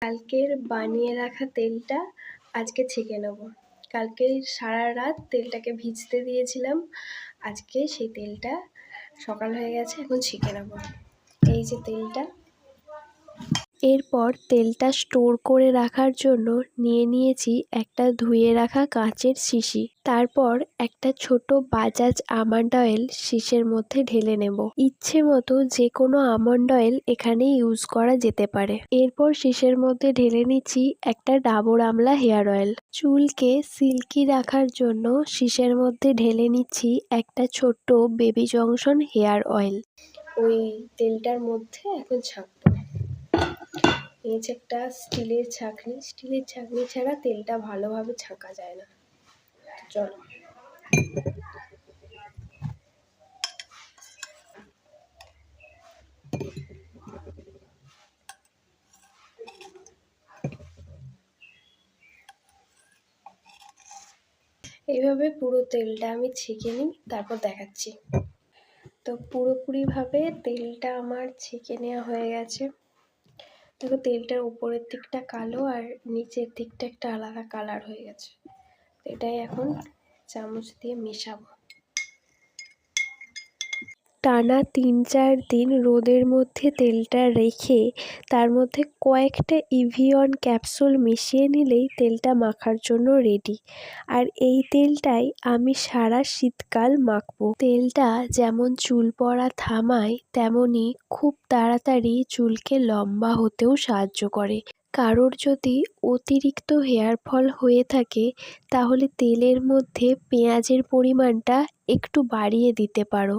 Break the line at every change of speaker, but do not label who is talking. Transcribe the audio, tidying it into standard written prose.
কালকের বানিয়ে রাখা তেলটা আজকে ছেঁকে নেব। কালকে সারা রাত তেলটাকে ভিজতে দিয়েছিলাম, আজকে সেই তেলটা সকাল হয়ে গেছে, এখন ছেঁকে নেব। এই যে তেলটা। এরপর তেলটা স্টোর করে রাখার জন্য নিয়ে নিয়েছি একটা ধুয়ে রাখা কাঁচের শিশি। তারপর একটা ছোট বাজাজ আমন্ড অয়েল শিশের মধ্যে ঢেলে নেব। ইচ্ছে মতো যে কোনো আমন্ড অয়েল এখানে ইউজ করা যেতে পারে। এরপর শিশের মধ্যে ঢেলে নিচ্ছি একটা ডাবর আমলা হেয়ার অয়েল। চুলকে সিল্কি রাখার জন্য শিশের মধ্যে ঢেলে নিচ্ছি একটা ছোট্ট বেবি জংশন হেয়ার অয়েল। ওই তেলটার মধ্যে এখন ছাঁকবো। এই যে একটা স্টিলের ছাঁকনি ছাড়া তেলটা ভালোভাবে ছাঁকা যায় না। চলো। এইভাবে পুরো তেলটা আমি ছেঁকে নিই, তারপর দেখাচ্ছি। তো পুরোপুরিভাবে তেলটা আমার ছেঁকে নেওয়া হয়ে গেছে। দেখো তেলটার উপরের দিকটা কালো আর নিচের দিকটা একটা আলাদা কালার হয়ে গেছে। এটাই এখন চামচ দিয়ে মেশাবো। টানা ৩-৪ দিন রোদের মধ্যে তেলটা রেখে তার মধ্যে কয়েকটা ইভিয়ন ক্যাপসুল মিশিয়ে নিলেই তেলটা মাখার জন্য রেডি। আর এই তেলটাই আমি সারা শীতকাল মাখবো। তেলটা যেমন চুল পড়া থামায়, তেমনি খুব তাড়াতাড়ি চুলকে লম্বা হতেও সাহায্য করে। কারোর যদি অতিরিক্ত হেয়ার ফল হয়ে থাকে, তাহলে তেলের মধ্যে পেঁয়াজের পরিমাণটা একটু বাড়িয়ে দিতে পারো।